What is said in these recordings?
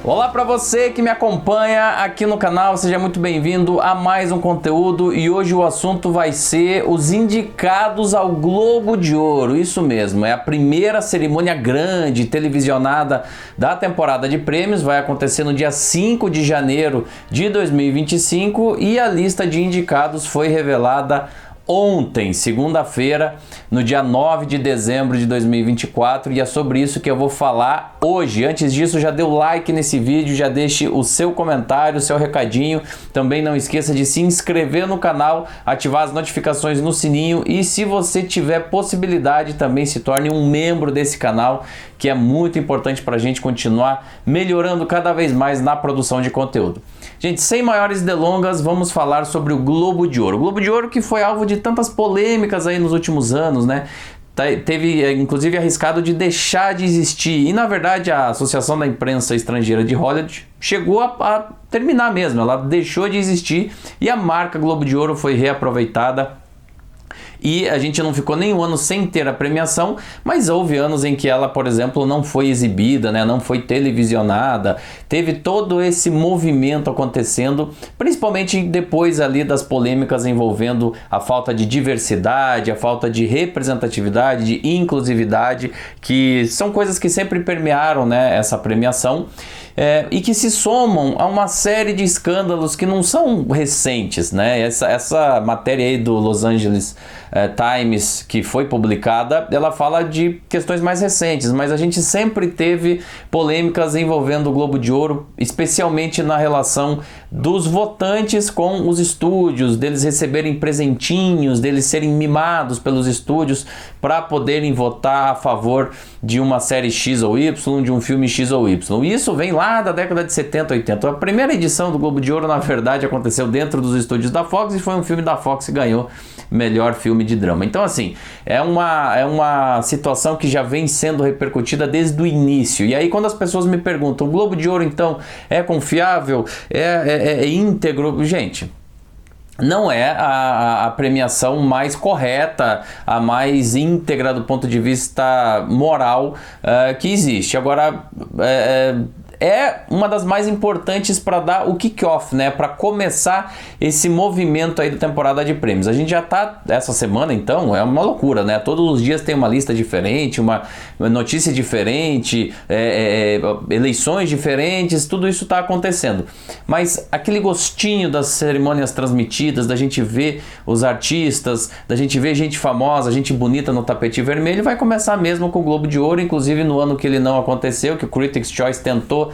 Olá para você que me acompanha aqui no canal, seja muito bem-vindo a mais um conteúdo e hoje o assunto vai ser os indicados ao Globo de Ouro. Isso mesmo, é a primeira cerimônia grande televisionada da temporada de prêmios, vai acontecer no dia 5 de janeiro de 2025 e a lista de indicados foi revelada ontem, segunda-feira, no dia 9 de dezembro de 2024, e é sobre isso que eu vou falar hoje. Antes disso, já dê o like nesse vídeo, já deixe o seu comentário, o seu recadinho. Também não esqueça de se inscrever no canal, ativar as notificações no sininho e, se você tiver possibilidade, também se torne um membro desse canal, que é muito importante para a gente continuar melhorando cada vez mais na produção de conteúdo. Gente, sem maiores delongas, vamos falar sobre o Globo de Ouro. O Globo de Ouro que foi alvo de tantas polêmicas aí nos últimos anos, né? Teve, inclusive, arriscado de deixar de existir. E, na verdade, a Associação da Imprensa Estrangeira de Hollywood chegou a terminar mesmo. Ela deixou de existir e a marca Globo de Ouro foi reaproveitada. E a gente não ficou nem um ano sem ter a premiação, mas houve anos em que ela, por exemplo, não foi exibida, né? Não foi televisionada. Teve todo esse movimento acontecendo, principalmente depois ali das polêmicas envolvendo a falta de diversidade, a falta de representatividade, de inclusividade, que são coisas que sempre permearam, né, essa premiação. E que se somam a uma série de escândalos que não são recentes, né? Essa matéria aí do Los Angeles Times que foi publicada, ela fala de questões mais recentes, mas a gente sempre teve polêmicas envolvendo o Globo de Ouro, especialmente na relação dos votantes com os estúdios, deles receberem presentinhos, deles serem mimados pelos estúdios para poderem votar a favor de uma série X ou Y, de um filme X ou Y. Isso vem lá da década de 70, 80. A primeira edição do Globo de Ouro, na verdade, aconteceu dentro dos estúdios da Fox e foi um filme da Fox que ganhou melhor filme de drama. Então, assim, é uma situação que já vem sendo repercutida desde o início. E aí, quando as pessoas me perguntam, o Globo de Ouro, então, é confiável? É íntegro? Gente, não é a premiação mais correta, a mais íntegra do ponto de vista moral que existe. Agora, é uma das mais importantes para dar o kick-off, né? Para começar esse movimento aí da temporada de prêmios. A gente já tá, essa semana então, é uma loucura, né? Todos os dias tem uma lista diferente, uma notícia diferente, eleições diferentes, tudo isso tá acontecendo. Mas aquele gostinho das cerimônias transmitidas, da gente ver os artistas, da gente ver gente famosa, gente bonita no tapete vermelho, vai começar mesmo com o Globo de Ouro, inclusive no ano que ele não aconteceu, que o Critics' Choice tentou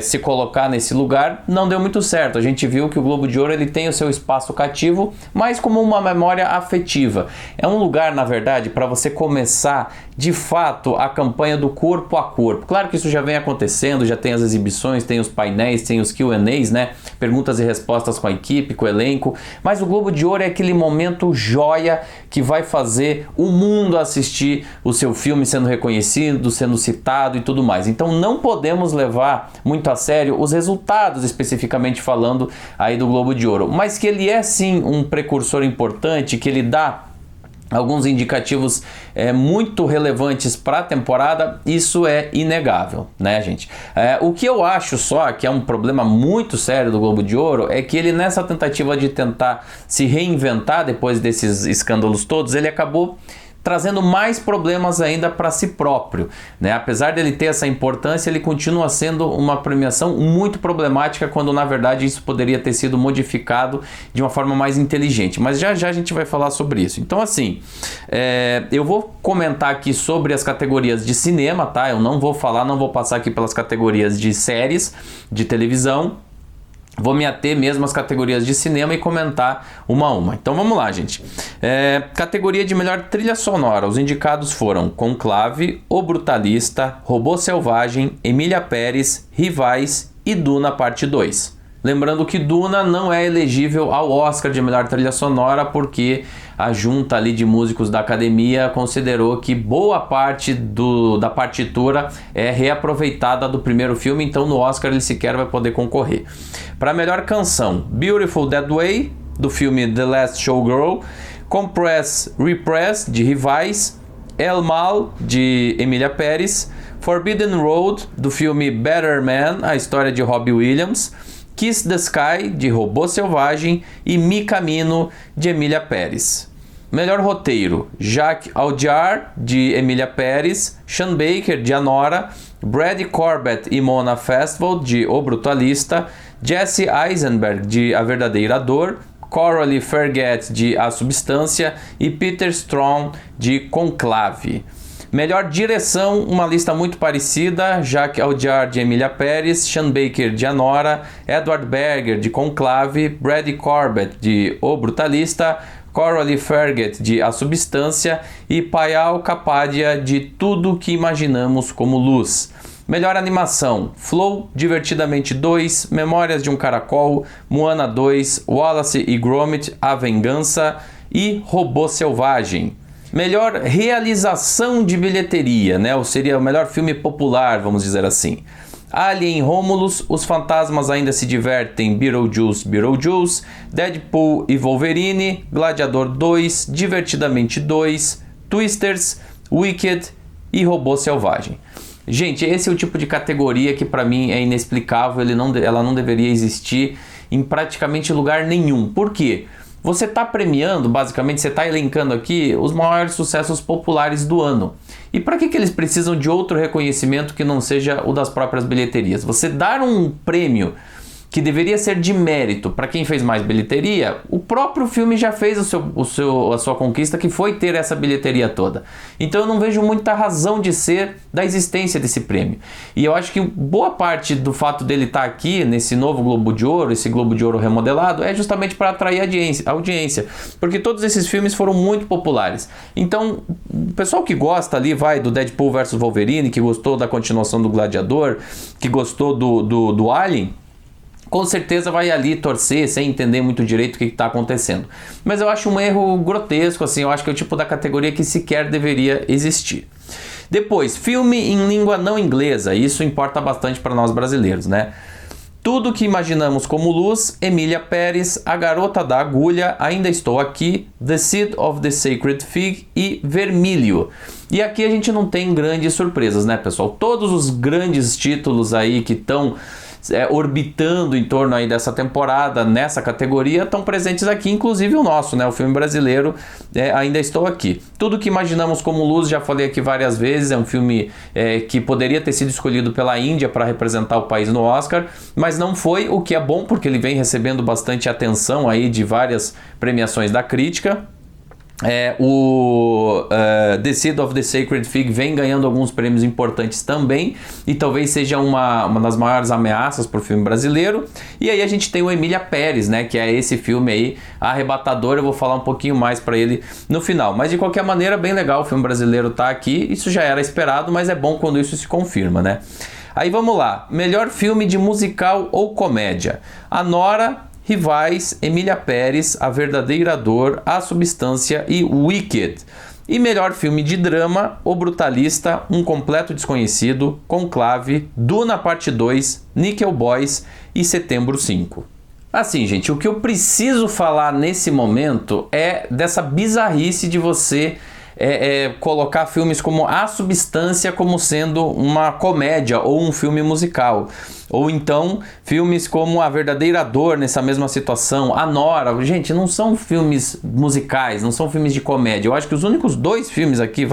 se colocar nesse lugar, não deu muito certo. A gente viu que o Globo de Ouro ele tem o seu espaço cativo, mas como uma memória afetiva. É um lugar, na verdade, para você começar de fato a campanha do corpo a corpo. Claro que isso já vem acontecendo, já tem as exibições, tem os painéis, tem os Q&As, né? Perguntas e respostas com a equipe, com o elenco, mas o Globo de Ouro é aquele momento joia que vai fazer o mundo assistir o seu filme sendo reconhecido, sendo citado e tudo mais. Então não podemos levar muito a sério os resultados, especificamente falando aí do Globo de Ouro, mas que ele é sim um precursor importante, que ele dá alguns indicativos muito relevantes para a temporada, isso é inegável, né, gente? O que eu acho só que é um problema muito sério do Globo de Ouro é que ele, nessa tentativa de tentar se reinventar depois desses escândalos todos, ele acabou trazendo mais problemas ainda para si próprio, né? Apesar dele ter essa importância, ele continua sendo uma premiação muito problemática, quando na verdade isso poderia ter sido modificado de uma forma mais inteligente, mas já já a gente vai falar sobre isso. Então, assim, eu vou comentar aqui sobre as categorias de cinema, tá? Eu não vou passar aqui pelas categorias de séries, de televisão. Vou me ater mesmo às categorias de cinema e comentar uma a uma. Então vamos lá, gente. Categoria de melhor trilha sonora. Os indicados foram Conclave, O Brutalista, Robô Selvagem, Emília Pérez, Rivais e Duna Parte 2. Lembrando que Duna não é elegível ao Oscar de melhor trilha sonora porque a junta ali de músicos da academia considerou que boa parte da partitura é reaproveitada do primeiro filme, então no Oscar ele sequer vai poder concorrer. Para melhor canção, Beautiful That Way, do filme The Last Showgirl, Compress Repress, de Rivais, El Mal, de Emília Pérez, Forbidden Road, do filme Better Man, a história de Robbie Williams, Kiss the Sky, de Robô Selvagem, e Mi Camino, de Emília Pérez. Melhor roteiro: Jacques Audiard, de Emília Pérez, Sean Baker, de Anora, Brad Corbett e Mona Festival, de O Brutalista, Jesse Eisenberg, de A Verdadeira Dor, Coralie Ferget, de A Substância, e Peter Straugh, de Conclave. Melhor direção, uma lista muito parecida: Jacques Audiard, de Emília Pérez, Sean Baker, de Anora, Edward Berger, de Conclave, Brad Corbett, de O Brutalista, Coralie Ferget, de A Substância, e Payal Kapadia, de Tudo que Imaginamos como Luz. Melhor animação: Flow, Divertidamente 2, Memórias de um Caracol, Moana 2, Wallace e Gromit, A Vingança e Robô Selvagem. Melhor realização de bilheteria, né? Ou seria o melhor filme popular, vamos dizer assim: Alien Romulus, Os Fantasmas Ainda Se Divertem, Beetlejuice, Beetlejuice, Deadpool e Wolverine, Gladiador 2, Divertidamente 2, Twisters, Wicked e Robô Selvagem. Gente, esse é o tipo de categoria que para mim é inexplicável, ela não deveria existir em praticamente lugar nenhum. Por quê? Você está premiando, basicamente, você está elencando aqui os maiores sucessos populares do ano. E para que eles precisam de outro reconhecimento que não seja o das próprias bilheterias? Você dar um prêmio que deveria ser de mérito para quem fez mais bilheteria, o próprio filme já fez a sua conquista, que foi ter essa bilheteria toda. Então eu não vejo muita razão de ser da existência desse prêmio. E eu acho que boa parte do fato dele estar aqui nesse novo Globo de Ouro, esse Globo de Ouro remodelado, é justamente para atrair audiência, porque todos esses filmes foram muito populares. Então o pessoal que gosta ali, do Deadpool vs Wolverine, que gostou da continuação do Gladiador, que gostou do Alien, com certeza vai ali torcer sem entender muito direito o que está acontecendo. Mas eu acho um erro grotesco, assim, eu acho que é o tipo da categoria que sequer deveria existir. Depois, filme em língua não inglesa, isso importa bastante para nós brasileiros, né? Tudo que Imaginamos como Luz, Emília Pérez, A Garota da Agulha, Ainda Estou Aqui, The Seed of the Sacred Fig e Vermílio. E aqui a gente não tem grandes surpresas, né, pessoal? Todos os grandes títulos aí que estão orbitando em torno aí dessa temporada, nessa categoria, estão presentes aqui, inclusive o nosso, né, o filme brasileiro, Ainda Estou Aqui. Tudo que Imaginamos como Luz, já falei aqui várias vezes, é um filme que poderia ter sido escolhido pela Índia para representar o país no Oscar, mas não foi, o que é bom, porque ele vem recebendo bastante atenção aí de várias premiações da crítica. The Seed of the Sacred Fig vem ganhando alguns prêmios importantes também, e talvez seja uma das maiores ameaças para o filme brasileiro. E aí a gente tem o Emília Pérez, né, que é esse filme aí arrebatador. Eu vou falar um pouquinho mais para ele no final, mas de qualquer maneira, bem legal o filme brasileiro tá aqui. Isso já era esperado, mas é bom quando isso se confirma, né? Aí vamos lá: melhor filme de musical ou comédia: Anora, Rivais, Emília Pérez, A Verdadeira Dor, A Substância e Wicked. E melhor filme de drama: O Brutalista, Um Completo Desconhecido, Conclave, Duna Parte 2, Nickel Boys e Setembro 5. Assim, gente, o que eu preciso falar nesse momento é dessa bizarrice de você colocar filmes como A Substância como sendo uma comédia ou um filme musical. Ou então filmes como A Verdadeira Dor nessa mesma situação, Anora. Gente, não são filmes musicais, não são filmes de comédia. Eu acho que os únicos dois filmes aqui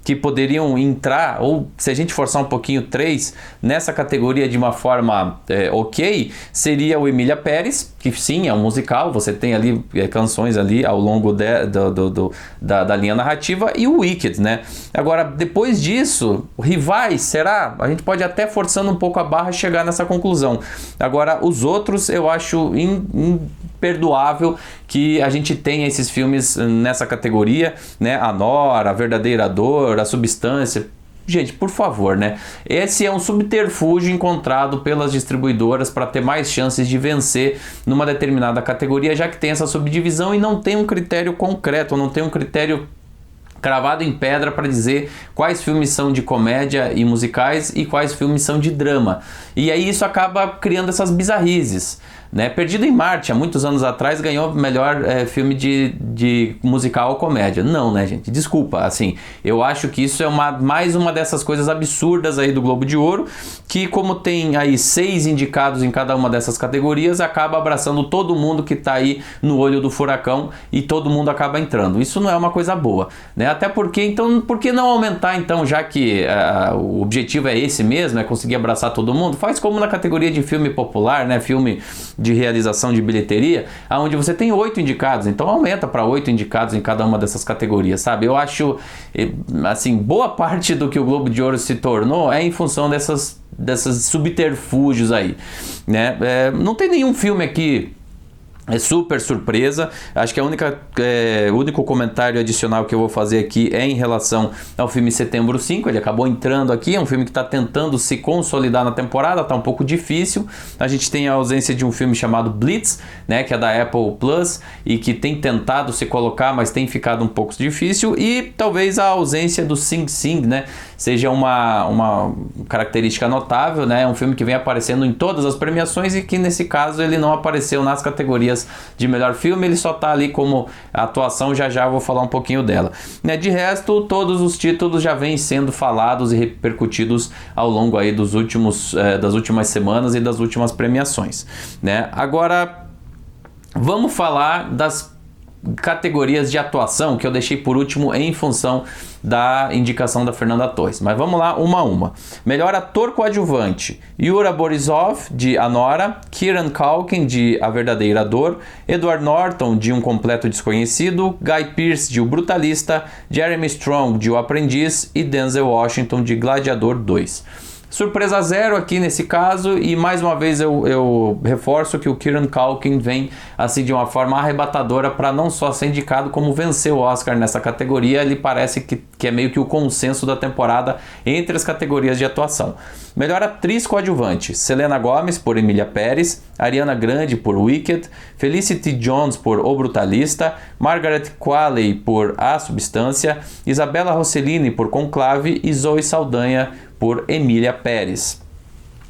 que poderiam entrar, ou se a gente forçar um pouquinho, 3 nessa categoria de uma forma ok, seria o Emília Pérez, que sim, é um musical, você tem ali canções ali ao longo da linha narrativa, e o Wicked, né? Agora, depois disso, Rivais, será? A gente pode até, forçando um pouco a barra, chegar nessa conclusão. Agora, os outros eu acho imperdoável que a gente tenha esses filmes nessa categoria, né? Anora, A Verdadeira Dor, A Substância. Gente, por favor, né? Esse é um subterfúgio encontrado pelas distribuidoras para ter mais chances de vencer numa determinada categoria, já que tem essa subdivisão e não tem um critério concreto, não tem um critério cravado em pedra para dizer quais filmes são de comédia e musicais e quais filmes são de drama. E aí isso acaba criando essas bizarrizes, né? Perdido em Marte, há muitos anos atrás, ganhou melhor filme de musical ou comédia. Não, né, gente? Desculpa, assim, eu acho que isso é mais uma dessas coisas absurdas aí do Globo de Ouro, que como tem aí 6 indicados em cada uma dessas categorias, acaba abraçando todo mundo que tá aí no olho do furacão e todo mundo acaba entrando. Isso não é uma coisa boa, né? Até porque, então, por que não aumentar, então, já que o objetivo é esse mesmo, é conseguir abraçar todo mundo? Faz como na categoria de filme popular, né? Filme de realização de bilheteria, onde você tem 8 indicados, então aumenta para 8 indicados em cada uma dessas categorias, sabe? Eu acho, assim, boa parte do que o Globo de Ouro se tornou é em função dessas subterfúgios aí, né? Não tem nenhum filme aqui super surpresa. Acho que o único comentário adicional que eu vou fazer aqui é em relação ao filme Setembro 5. Ele acabou entrando aqui, é um filme que está tentando se consolidar na temporada, está um pouco difícil. A gente tem a ausência de um filme chamado Blitz, né, que é da Apple Plus e que tem tentado se colocar, mas tem ficado um pouco difícil. E talvez a ausência do Sing Sing, né, seja uma característica notável, né? É um filme que vem aparecendo em todas as premiações e que nesse caso ele não apareceu nas categorias de melhor filme, ele só tá ali como atuação, já vou falar um pouquinho dela, né? De resto, todos os títulos já vêm sendo falados e repercutidos ao longo aí das últimas semanas e das últimas premiações, né? Agora, vamos falar das categorias de atuação que eu deixei por último em função da indicação da Fernanda Torres, mas vamos lá uma a uma. Melhor ator coadjuvante: Yura Borisov de Anora, Kieran Culkin de A Verdadeira Dor, Edward Norton de Um Completo Desconhecido, Guy Pearce de O Brutalista, Jeremy Strong de O Aprendiz e Denzel Washington de Gladiador 2. Surpresa zero aqui nesse caso, e mais uma vez eu reforço que o Kieran Culkin vem assim de uma forma arrebatadora para não só ser indicado, como vencer o Oscar nessa categoria. Ele parece que é meio que o consenso da temporada entre as categorias de atuação. Melhor atriz coadjuvante: Selena Gomez por Emília Pérez, Ariana Grande por Wicked, Felicity Jones por O Brutalista, Margaret Qualley por A Substância, Isabella Rossellini por Conclave e Zoe Saldanha por Emília Pérez.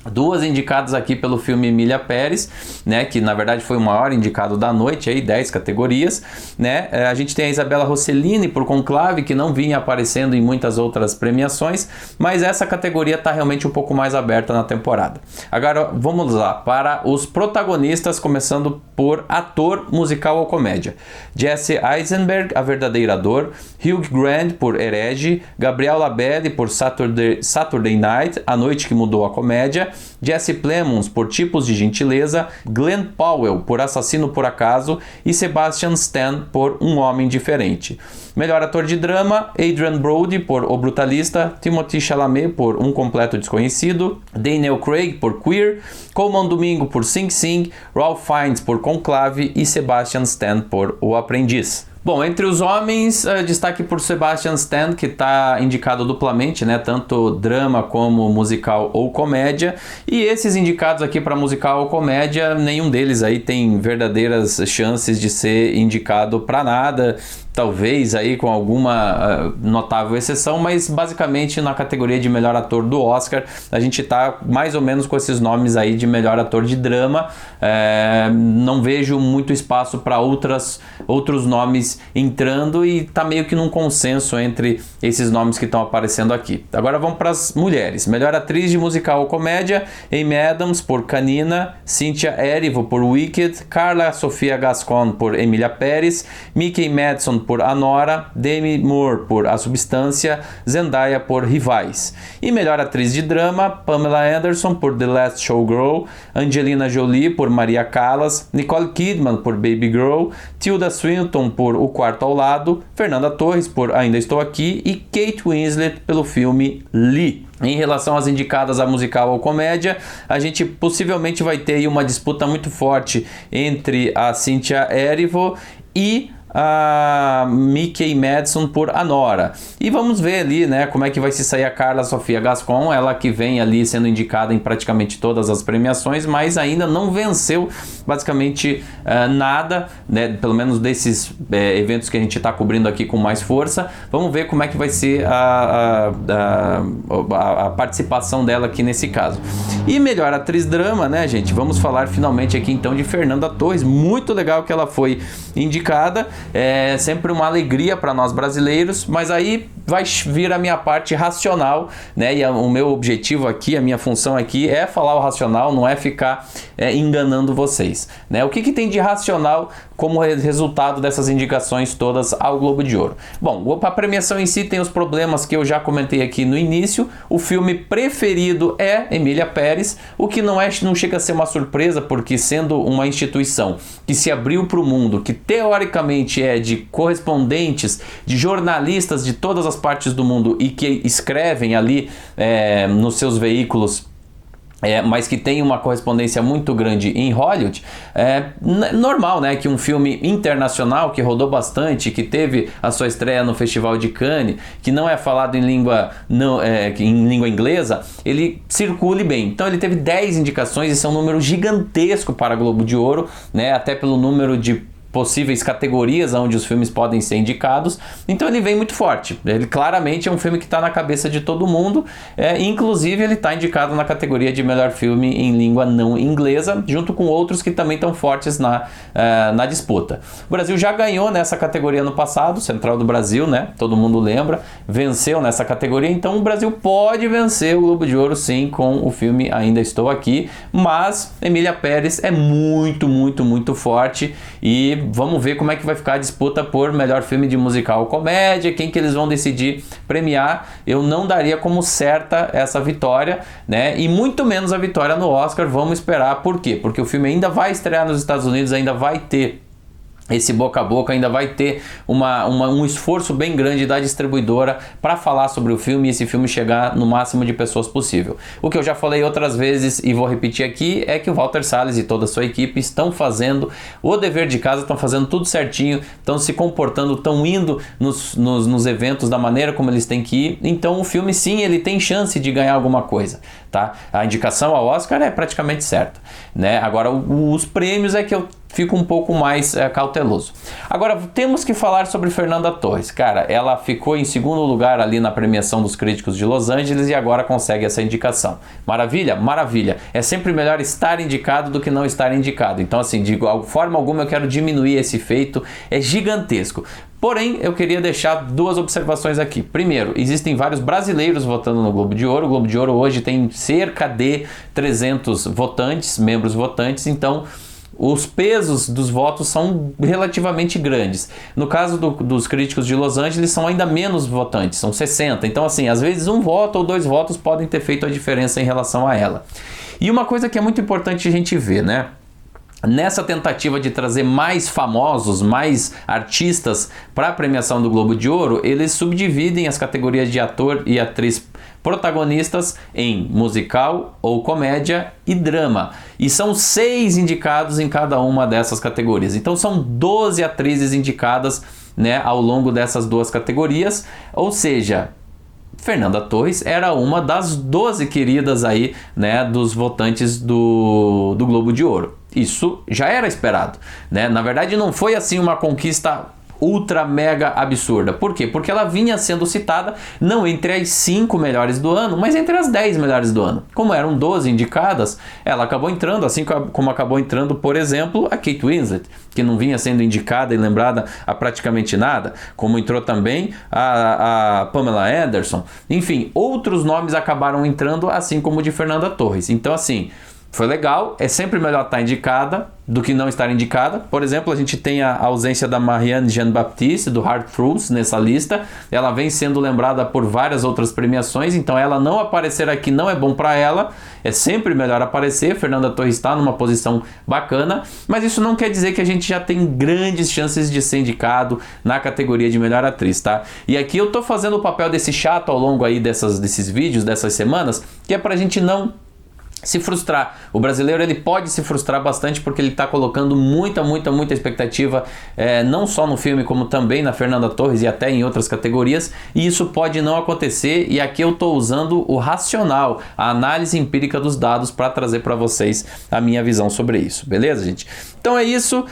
Duas indicadas aqui pelo filme Emília Pérez, né, que na verdade foi o maior indicado da noite, aí 10 categorias, né? A gente tem a Isabella Rossellini por Conclave, que não vinha aparecendo em muitas outras premiações, mas essa categoria está realmente um pouco mais aberta na temporada. Agora vamos lá para os protagonistas, começando por ator musical ou comédia: Jesse Eisenberg, A Verdadeira Dor, Hugh Grant por Herege, Gabriel Labelle por Saturday Night, A Noite que Mudou a Comédia, Jesse Plemons por Tipos de Gentileza, Glenn Powell por Assassino por Acaso e Sebastian Stan por Um Homem Diferente. Melhor ator de drama: Adrien Brody por O Brutalista, Timothée Chalamet por Um Completo Desconhecido, Daniel Craig por Queer, Colman Domingo por Sing Sing, Ralph Fiennes por Conclave e Sebastian Stan por O Aprendiz. Bom, entre os homens, destaque por Sebastian Stan, que está indicado duplamente, né? Tanto drama como musical ou comédia. E esses indicados aqui para musical ou comédia, nenhum deles aí tem verdadeiras chances de ser indicado para nada. Talvez aí com alguma notável exceção, mas basicamente na categoria de melhor ator do Oscar, a gente tá mais ou menos com esses nomes aí de melhor ator de drama. Não vejo muito espaço para outros nomes entrando e tá meio que num consenso entre esses nomes que estão aparecendo aqui. Agora vamos para as mulheres. Melhor atriz de musical ou comédia: Amy Adams por Canina, Cynthia Erivo por Wicked, Carla Sofia Gascon por Emília Pérez, Mickey Madison por Anora, Demi Moore por A Substância, Zendaya por Rivais. E melhor atriz de drama: Pamela Anderson por The Last Showgirl, Angelina Jolie por Maria Callas, Nicole Kidman por Baby Girl, Tilda Swinton por O Quarto ao Lado, Fernanda Torres por Ainda Estou Aqui e Kate Winslet pelo filme Lee. Em relação às indicadas a musical ou comédia, a gente possivelmente vai ter aí uma disputa muito forte entre a Cynthia Erivo e a Mickey Madison por Anora. E vamos ver ali, né, como é que vai se sair a Carla Sofia Gascon, ela que vem ali sendo indicada em praticamente todas as premiações, mas ainda não venceu basicamente nada, né, pelo menos desses eventos que a gente está cobrindo aqui com mais força. Vamos ver como é que vai ser a participação dela aqui nesse caso. E melhor atriz drama, né, gente? Vamos falar finalmente aqui então de Fernanda Torres. Muito legal que ela foi indicada, é sempre uma alegria para nós brasileiros, mas aí vai vir a minha parte racional, né? E o meu objetivo aqui, a minha função aqui é falar o racional, não é ficar enganando vocês, né? O que tem de racional como resultado dessas indicações todas ao Globo de Ouro? Bom, a premiação em si tem os problemas que eu já comentei aqui no início. O filme preferido é Emília Pérez, o que não chega a ser uma surpresa, porque sendo uma instituição que se abriu para o mundo, que teoricamente é de correspondentes, de jornalistas de todas as partes do mundo e que escrevem ali nos seus veículos, mas que tem uma correspondência muito grande em Hollywood, normal, né, que um filme internacional que rodou bastante, que teve a sua estreia no Festival de Cannes, que não é falado em língua inglesa, ele circule bem. Então ele teve 10 indicações, isso é um número gigantesco para a Globo de Ouro, né, até pelo número de possíveis categorias onde os filmes podem ser indicados. Então ele vem muito forte. Ele claramente é um filme que está na cabeça de todo mundo, inclusive ele está indicado na categoria de melhor filme em língua não inglesa, junto com outros que também estão fortes na disputa. O Brasil já ganhou nessa categoria no passado, Central do Brasil, né? Todo mundo lembra, venceu nessa categoria, então o Brasil pode vencer o Globo de Ouro sim com o filme Ainda Estou Aqui, mas Emília Pérez é muito, muito, muito forte e vamos ver como é que vai ficar a disputa por melhor filme de musical ou comédia, quem que eles vão decidir premiar. Eu não daria como certa essa vitória, né? E muito menos a vitória no Oscar, vamos esperar. Por quê? Porque o filme ainda vai estrear nos Estados Unidos, ainda vai ter esse boca a boca, ainda vai ter um esforço bem grande da distribuidora para falar sobre o filme e esse filme chegar no máximo de pessoas possível. O que eu já falei outras vezes e vou repetir aqui é que o Walter Salles e toda a sua equipe estão fazendo o dever de casa, estão fazendo tudo certinho, estão se comportando, estão indo nos eventos da maneira como eles têm que ir. Então o filme sim, ele tem chance de ganhar alguma coisa, tá? A indicação ao Oscar é praticamente certa, né? Agora os prêmios é que eu fico um pouco mais cauteloso. Agora, temos que falar sobre Fernanda Torres. Cara, ela ficou em segundo lugar ali na premiação dos críticos de Los Angeles e agora consegue essa indicação. Maravilha? Maravilha. É sempre melhor estar indicado do que não estar indicado. Então, assim, de forma alguma eu quero diminuir esse feito. É gigantesco. Porém, eu queria deixar duas observações aqui. Primeiro, existem vários brasileiros votando no Globo de Ouro. O Globo de Ouro hoje tem cerca de 300 votantes, membros votantes, então os pesos dos votos são relativamente grandes. No caso dos críticos de Los Angeles, são ainda menos votantes, são 60. Então, assim, às vezes um voto ou dois votos podem ter feito a diferença em relação a ela. E uma coisa que é muito importante a gente ver, né? Nessa tentativa de trazer mais famosos, mais artistas para a premiação do Globo de Ouro, eles subdividem as categorias de ator e atriz protagonistas em musical ou comédia e drama. E são 6 indicados em cada uma dessas categorias. Então são 12 atrizes indicadas, né, ao longo dessas duas categorias. Ou seja, Fernanda Torres era uma das 12 queridas aí, né, dos votantes do Globo de Ouro. Isso já era esperado, né? Na verdade não foi assim uma conquista ultra mega absurda. Por quê? Porque ela vinha sendo citada não entre as 5 melhores do ano, mas entre as 10 melhores do ano. Como eram 12 indicadas, ela acabou entrando, assim como acabou entrando, por exemplo, a Kate Winslet, que não vinha sendo indicada e lembrada a praticamente nada, como entrou também a Pamela Anderson. Enfim, outros nomes acabaram entrando, assim como o de Fernanda Torres. Então, assim, foi legal, é sempre melhor estar indicada do que não estar indicada. Por exemplo, a gente tem a ausência da Marianne Jean-Baptiste, do Hard Truths, nessa lista. Ela vem sendo lembrada por várias outras premiações, então ela não aparecer aqui não é bom para ela, é sempre melhor aparecer. Fernanda Torres está numa posição bacana, mas isso não quer dizer que a gente já tem grandes chances de ser indicado na categoria de melhor atriz, tá? E aqui eu tô fazendo o papel desse chato ao longo aí desses vídeos, dessas semanas, que é pra gente não se frustrar. O brasileiro ele pode se frustrar bastante porque ele está colocando muita expectativa, não só no filme como também na Fernanda Torres e até em outras categorias, e isso pode não acontecer, e aqui eu estou usando o racional, a análise empírica dos dados para trazer para vocês a minha visão sobre isso, beleza, gente? Então é isso,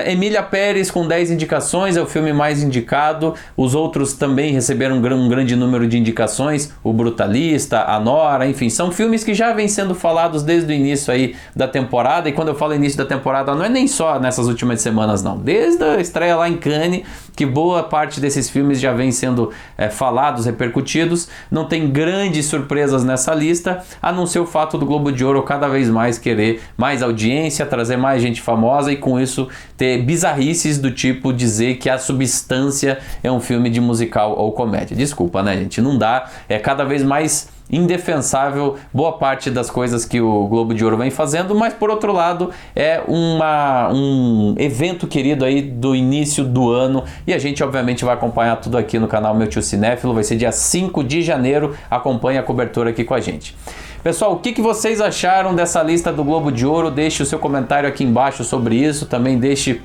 Emília Pérez com 10 indicações, é o filme mais indicado, os outros também receberam um grande número de indicações, o Brutalista, a Nora, enfim, são filmes que já vêm sendo falados desde o início aí da temporada, e quando eu falo início da temporada não é nem só nessas últimas semanas não, desde a estreia lá em Cannes, que boa parte desses filmes já vem sendo falados, repercutidos, não tem grandes surpresas nessa lista, a não ser o fato do Globo de Ouro cada vez mais querer mais audiência, trazer mais gente famosa e com isso ter bizarrices do tipo dizer que A Substância é um filme de musical ou comédia. Desculpa, né, gente? Não dá, é cada vez mais indefensável boa parte das coisas que o Globo de Ouro vem fazendo, mas por outro lado é um evento querido aí do início do ano, e a gente obviamente vai acompanhar tudo aqui no canal Meu Tio Cinéfilo, vai ser dia 5 de janeiro, acompanhe a cobertura aqui com a gente. Pessoal, o que vocês acharam dessa lista do Globo de Ouro? Deixe o seu comentário aqui embaixo sobre isso, também deixe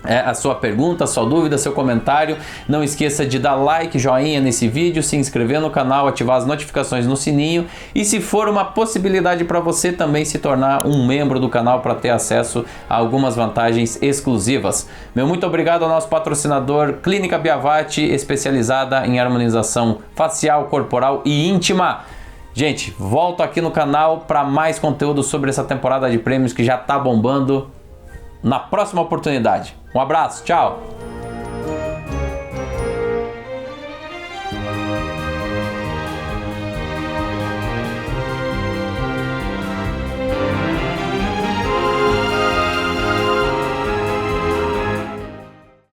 a sua pergunta, a sua dúvida, seu comentário. Não esqueça de dar like, joinha nesse vídeo, se inscrever no canal, ativar as notificações no sininho e, se for uma possibilidade para você, também se tornar um membro do canal para ter acesso a algumas vantagens exclusivas. Meu muito obrigado ao nosso patrocinador Clínica Biavati, especializada em harmonização facial, corporal e íntima. Gente, volto aqui no canal para mais conteúdo sobre essa temporada de prêmios que já está bombando na próxima oportunidade. Um abraço, tchau!